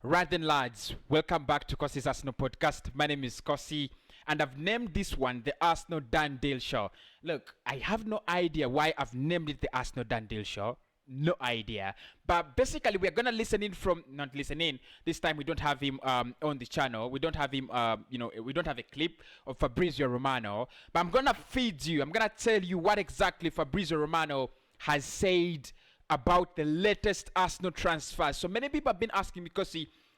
Right then, lads, welcome back to Cossy's Arsenal podcast. My name is Cossy, and I've named this one the Arsenal Dan Dale Show. Look, I have no idea why I've named it the Arsenal Dan Dale Show. No idea. But basically, we're gonna listen in from not listen in. This time, we don't have him on the channel. We don't have him. We don't have a clip of Fabrizio Romano. But I'm gonna feed you. I'm gonna tell you what exactly Fabrizio Romano has said about the latest Arsenal transfer. So many people have been asking me, because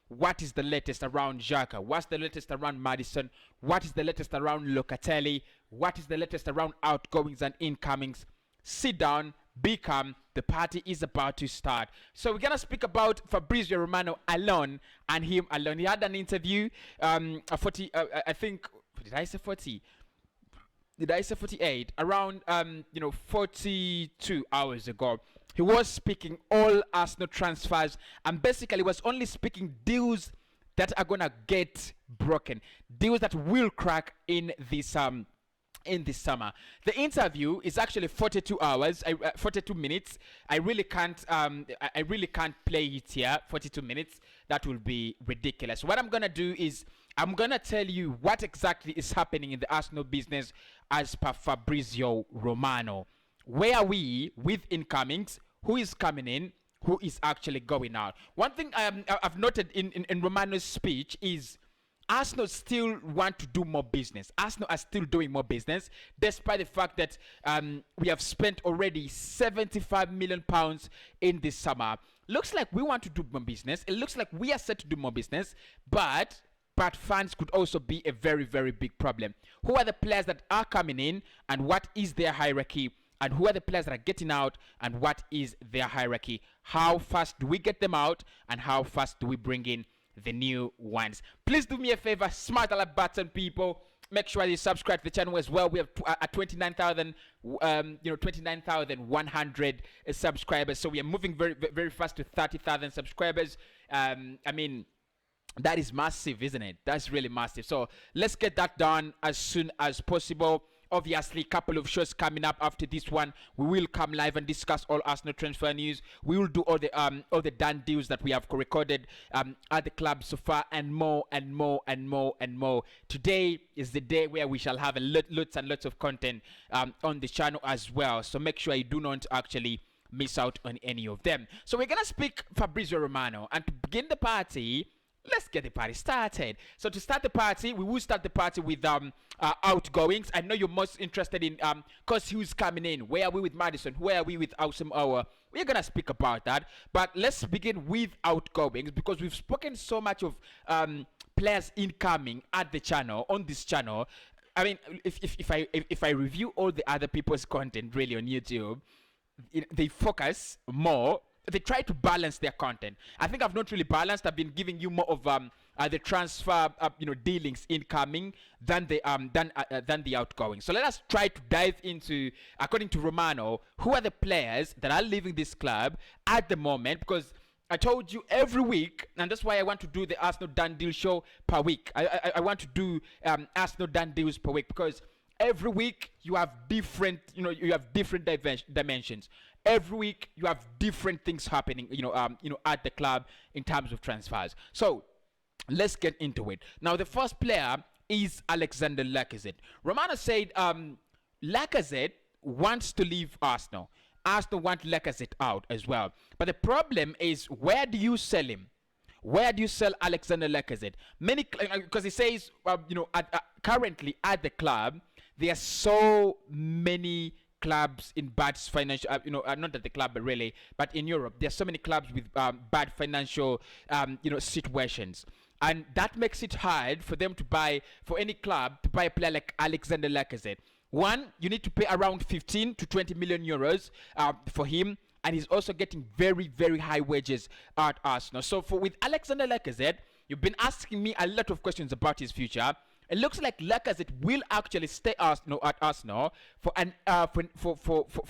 what is the latest around Xhaka? What's the latest around Maddison? What is the latest around Locatelli? What is the latest around outgoings and incomings? Sit down, be calm. The party is about to start. So we're gonna speak about Fabrizio Romano alone and him alone. He had an interview, I think, did I say 40? Did I say 48? Around 42 hours ago. He was speaking all Arsenal transfers and basically was only speaking deals that are gonna get broken, deals that will crack in this summer. The interview is actually 42 hours, 42 minutes. I really can't play it here. 42 minutes. That will be ridiculous. What I'm gonna do is I'm gonna tell you what exactly is happening in the Arsenal business as per Fabrizio Romano. Where are we with incomings? Who is coming in? Who is actually going out? One thing I've noted in Romano's speech is Arsenal still want to do more business. Arsenal are still doing more business, despite the fact that we have spent already £75 million in this summer. Looks like we want to do more business. It looks like we are set to do more business, but fans could also be a very, very big problem. Who are the players that are coming in, and what is their hierarchy? And who are the players that are getting out, and what is their hierarchy? How fast do we get them out, and how fast do we bring in the new ones? Please do me a favor, smash the like button, people. Make sure you subscribe to the channel as well. We have 29,100 subscribers, so we are moving very, very fast to 30,000 subscribers. That is massive, isn't it? That's really massive. So let's get that done as soon as possible. Obviously, a couple of shows coming up after this one. We will come live and discuss all Arsenal transfer news. We will do all the done deals that we have recorded at the club so far, and more and more and more and more. Today is the day where we shall have lots and lots of content on the channel as well. So make sure you do not actually miss out on any of them. So we're gonna speak Fabrizio Romano, and to begin the party, let's get the party started. So to start the party, we will start the party with outgoings. I know you're most interested in Cossy, who's coming in. Where are we with Maddison? Where are we with Auba? We're gonna speak about that. But let's begin with outgoings, because we've spoken so much of players incoming at the channel, on this channel. I mean, if I review all the other people's content really on YouTube, they focus more. They try to balance their content. I think I've not really balanced. I've been giving you more of the transfer, dealings incoming than the outgoing. So let us try to dive into, according to Romano, who are the players that are leaving this club at the moment, because I told you every week, and that's why I want to do the Arsenal Dan Deal show per week. I want to do Arsenal Dan Deals per week, because every week you have different, dimensions. Every week you have different things happening, at the club in terms of transfers. So let's get into it. Now, the first player is Alexander Lacazette. Romano said Lacazette wants to leave Arsenal. Arsenal want Lacazette out as well. But the problem is, where do you sell him? Where do you sell Alexander Lacazette? Because he says, currently at the club, there are so many clubs in bad financial, not at the club, but really, but in Europe, there are so many clubs with bad financial, situations. And that makes it hard for them to buy, for any club to buy a player like Alexander Lacazette. One, you need to pay around 15 to 20 million euros for him. And he's also getting very, very high wages at Arsenal. So with Alexander Lacazette, you've been asking me a lot of questions about his future. It looks like Lacazette will actually stay at Arsenal for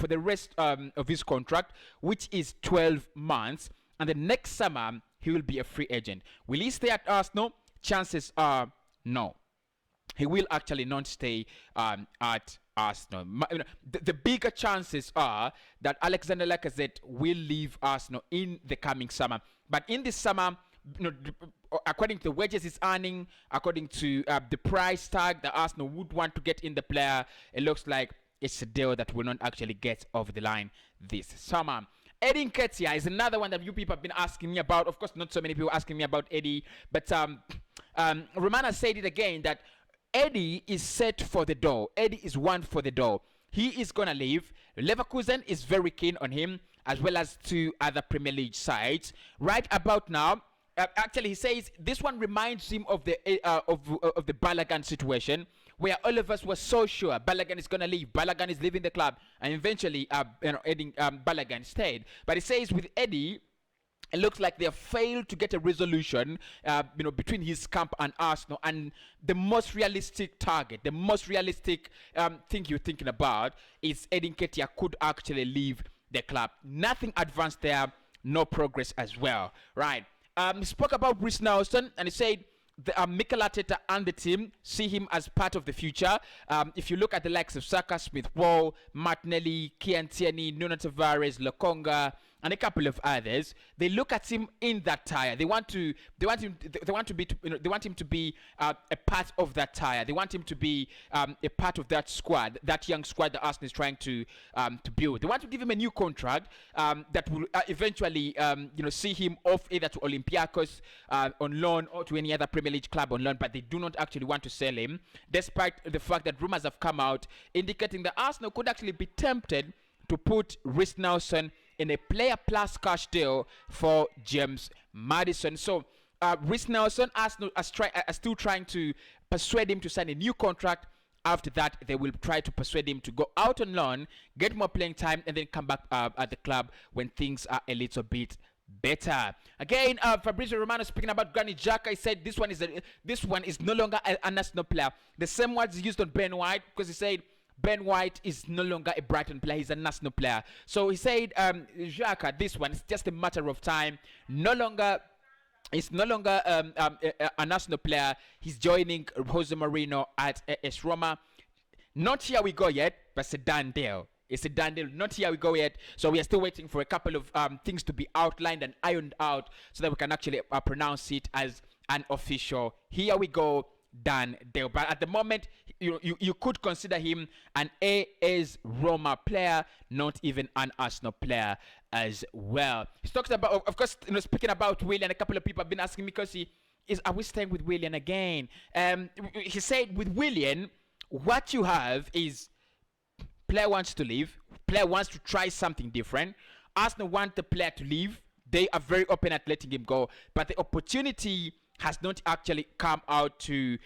the rest of his contract, which is 12 months. And the next summer, he will be a free agent. Will he stay at Arsenal? Chances are no. He will actually not stay at Arsenal. The bigger chances are that Alexander Lacazette will leave Arsenal in the coming summer. But in this summer, according to the wages he's earning, according to the price tag that Arsenal would want to get in the player, it looks like it's a deal that will not actually get over the line this summer. Eddie Nketiah is another one that you people have been asking me about. Of course, not so many people asking me about Eddie, but Romano said it again that Eddie is set for the door. Eddie is one for the door. He is going to leave. Leverkusen is very keen on him, as well as two other Premier League sides. Right about now, actually, he says this one reminds him of the Balogun situation, where all of us were so sure Balogun is going to leave. Balogun is leaving the club, and eventually, Eddie Balogun stayed. But he says with Eddie, it looks like they have failed to get a resolution, between his camp and Arsenal. And the most realistic target, the most realistic thing you're thinking about is Eddie Nketiah could actually leave the club. Nothing advanced there, no progress as well, right? He spoke about Reece Nelson, and he said Mikel Arteta and the team see him as part of the future. If you look at the likes of Saka, Smith Rowe, Martinelli, Kian Tierney, Nuno Tavares, Lokonga, and a couple of others, they look at him in that tire. They want him to be a part of that tire. They want him to be a part of that squad, that young squad that Arsenal is trying to build. They want to give him a new contract that will eventually see him off either to Olympiacos on loan or to any other Premier League club on loan. But they do not actually want to sell him, despite the fact that rumors have come out indicating that Arsenal could actually be tempted to put Reece Nelson in a player plus cash deal for James Maddison. So Reece Nelson, Arsenal are still trying to persuade him to sign a new contract. After that, they will try to persuade him to go out on loan, get more playing time, and then come back at the club when things are a little bit better. Again, Fabrizio Romano speaking about Granit Xhaka, he said this one is no longer a national player. The same words he used on Ben White, because he said Ben White is no longer a Brighton player, he's a national player. So he said Xhaka, this one is just a matter of time. He's no longer a national player. He's joining Jose Mourinho at AS Roma. Not here we go yet, but it's a done deal. It's a done deal. Not here we go yet. So we are still waiting for a couple of things to be outlined and ironed out so that we can actually pronounce it as an official. Here we go, done deal. But at the moment, you could consider him an AS Roma player, not even an Arsenal player as well. He's talking about, of course, speaking about Willian. A couple of people have been asking me, because are we staying with Willian again? He said with Willian, what you have is player wants to leave, player wants to try something different. Arsenal want the player to leave. They are very open at letting him go, but the opportunity has not actually come out to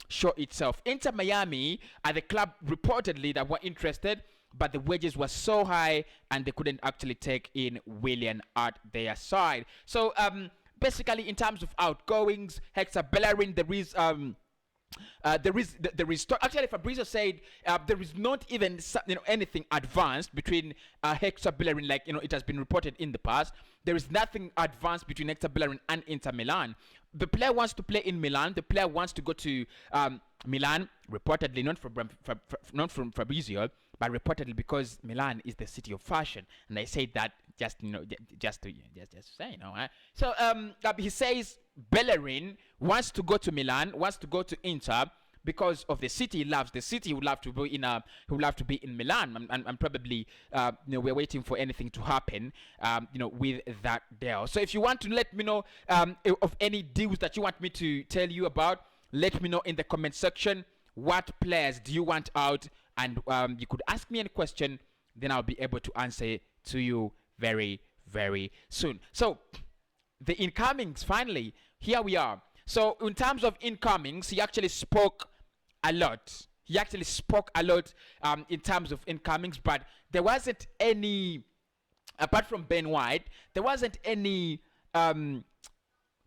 show itself. Inter Miami are the club reportedly that were interested, but the wages were so high and they couldn't actually take in Willian at their side. So basically, in terms of outgoings, Hector Bellerin, there is actually Fabrizio said there is not even anything advanced between Hector Bellerin, like it has been reported in the past. There is nothing advanced between Hector Bellerin and Inter Milan. The player wants to play in Milan. The player wants to go to Milan, reportedly not from Fabrizio, but reportedly because Milan is the city of fashion. And I say that just to say, So he says Bellerin wants to go to Milan, wants to go to Inter because of the city he loves. The city he would love to be in Milan, and probably we're waiting for anything to happen with that deal. So if you want to let me know of any deals that you want me to tell you about, let me know in the comment section. What players do you want out? And you could ask me any question, then I'll be able to answer to you very, very soon. So the incomings, finally, here we are. So in terms of incomings, he actually spoke a lot. In terms of incomings, but there wasn't any, apart from Ben White, there wasn't any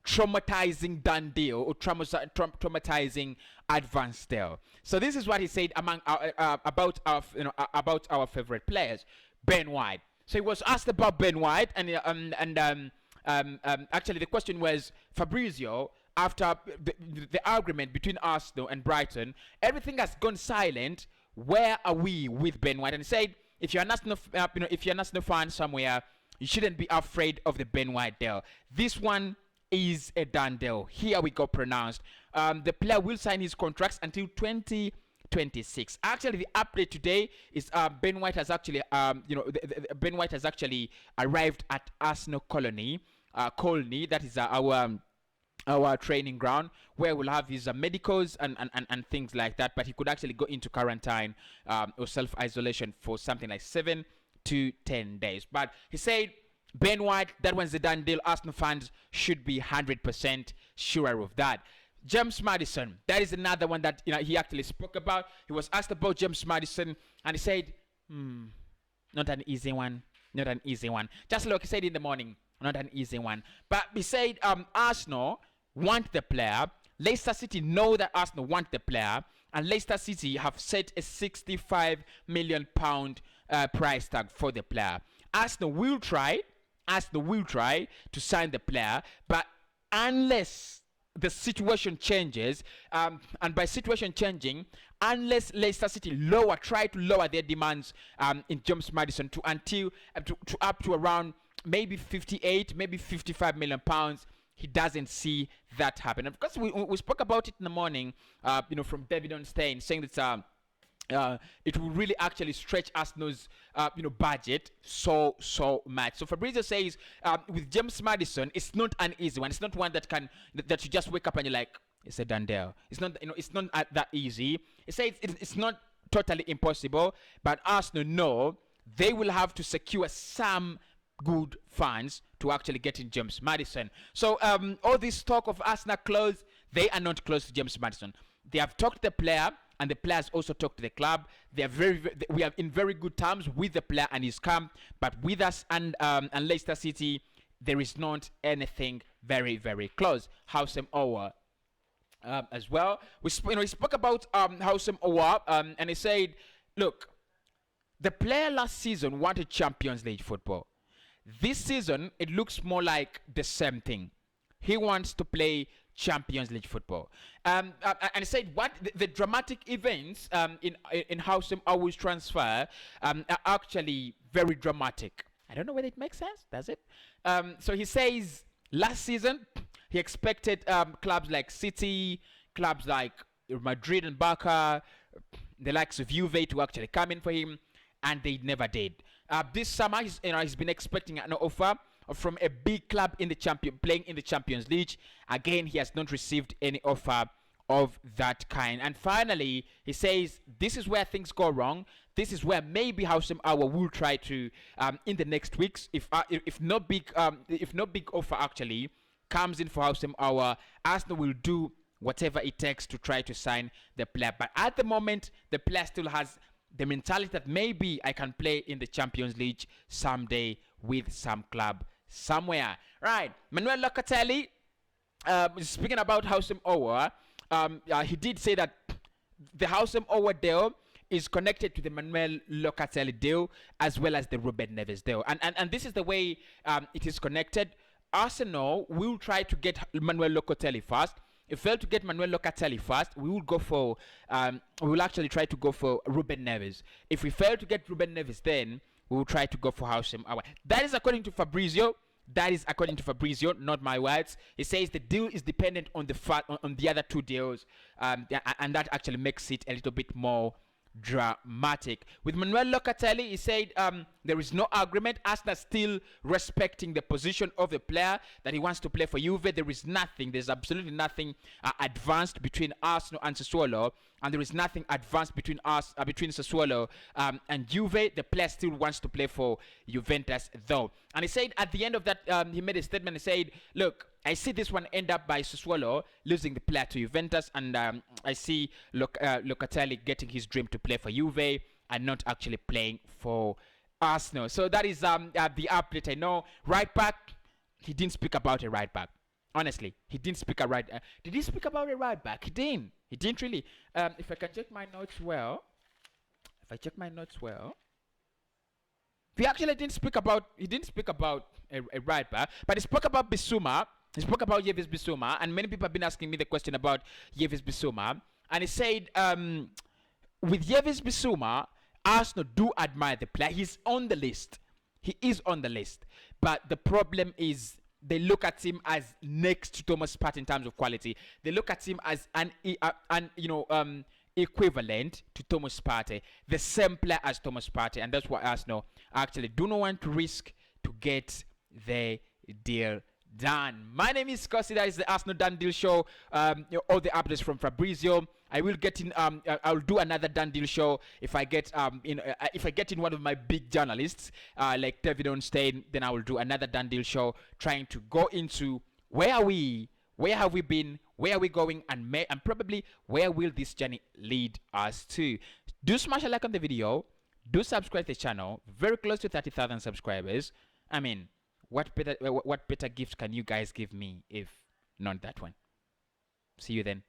traumatizing done deal or traumatizing advanced deal. So this is what he said about our favorite players, Ben White. So he was asked about Ben White, and actually the question was, Fabrizio, after the argument between Arsenal and Brighton, everything has gone silent. Where are we with Ben White? And he said, if you're a national fan somewhere, you shouldn't be afraid of the Ben White deal. This one is a done deal. Here we go, pronounced. The player will sign his contracts until 2026. Actually, the update today is Ben White has actually, Ben White has actually arrived at Arsenal Colony. That is our training ground, where we'll have his medicals and things like that. But he could actually go into quarantine or self-isolation for something like 7 to 10 days. But he said, Ben White, that one's a done deal. Arsenal fans should be 100% sure of that. James Maddison, that is another one that he actually spoke about. He was asked about James Maddison, and he said, not an easy one. Not an easy one. Just like he said in the morning, not an easy one. But he said Arsenal want the player. Leicester City know that Arsenal want the player, and Leicester City have set a £65 million price tag for the player. Arsenal will try to sign the player, but unless the situation changes, and by situation changing, unless Leicester City try to lower their demands in James Maddison to up to around maybe 58, maybe 55 million pounds, he doesn't see that happen. Of course, we spoke about it in the morning, from David Onstein, saying that it will really actually stretch Arsenal's budget so much. So Fabrizio says with James Maddison, it's not an easy one. It's not one that you just wake up and you're like, it's a done deal. It's not that easy. It says it's not totally impossible, but Arsenal know they will have to secure some good funds to actually get in James Maddison. So all this talk of Arsenal close, they are not close to James Maddison. They have talked to the player, and the players also talk to the club. They are we are in very good terms with the player and his camp, but with us and Leicester City, there is not anything very, very close. Houssem Aouar as well. We spoke about Houssem Aouar, and he said, look, the player last season wanted Champions League football. This season, it looks more like the same thing. He wants to play Champions League football. And he said what the dramatic events in Houssem Aouar's transfer are actually very dramatic. I don't know whether it makes sense, does it? So he says last season he expected clubs like City, clubs like Madrid and Barca, the likes of Juve to actually come in for him, and they never did. This summer he's been expecting an offer from a big club in the playing in the Champions League. Again, he has not received any offer of that kind. And finally, he says this is where things go wrong. This is where maybe Houssem Aouar will try to in the next weeks, if no big offer actually comes in for Houssem Aouar, Arsenal will do whatever it takes to try to sign the player. But at the moment, the player still has the mentality that maybe I can play in the Champions League someday with some club somewhere. Right, Manuel Locatelli, speaking about Houssem Aouar, he did say that the Houssem Aouar deal is connected to the Manuel Locatelli deal as well as the Ruben Neves deal. And this is the way it is connected. Arsenal will try to get Manuel Locatelli first. If we fail to get Manuel Locatelli first, we will actually try to go for Ruben Neves. If we fail to get Ruben Neves, then we will try to go for Houssem Aouar. That is according to Fabrizio. Not my words. He says the deal is dependent on the other two deals, and that actually makes it a little bit more dramatic. With Manuel Locatelli, he said there is no agreement. Arsenal still respecting the position of the player that he wants to play for Juve. There's absolutely nothing advanced between Arsenal and Sassuolo, and there is nothing advanced between Sassuolo and Juve. The player still wants to play for Juventus though. And he said at the end of that, he made a statement. He said, look, I see this one end up by Sassuolo losing the player to Juventus, and I see Locatelli getting his dream to play for Juve and not actually playing for Arsenal. So that is the update. I know right back, he didn't speak about a right back. Honestly, he didn't speak did he speak about a right back? He didn't really. If I can check my notes well, he actually didn't speak about. He didn't speak about a right back, but he spoke about Bisuma. He spoke about Yves Bissouma, and many people have been asking me the question about Yves Bissouma. And he said, with Yves Bissouma, Arsenal do admire the player. He's on the list. He is on the list. But the problem is they look at him as next to Thomas Partey in terms of quality. They look at him as equivalent to Thomas Partey, the same player as Thomas Partey, and that's why Arsenal actually do not want to risk to get the deal done. My name is Cossy. That is the Arsenal Done Deal show. All the updates from Fabrizio. I will get in. I'll do another Done Deal show if I get if I get in one of my big journalists like David Onstein. Then I will do another Done Deal show, trying to go into where are we, where have we been, where are we going, and probably where will this journey lead us to. Do smash a like on the video. Do subscribe to the channel. Very close to 30,000 subscribers. I mean, what better gift can you guys give me if not that one? See you then.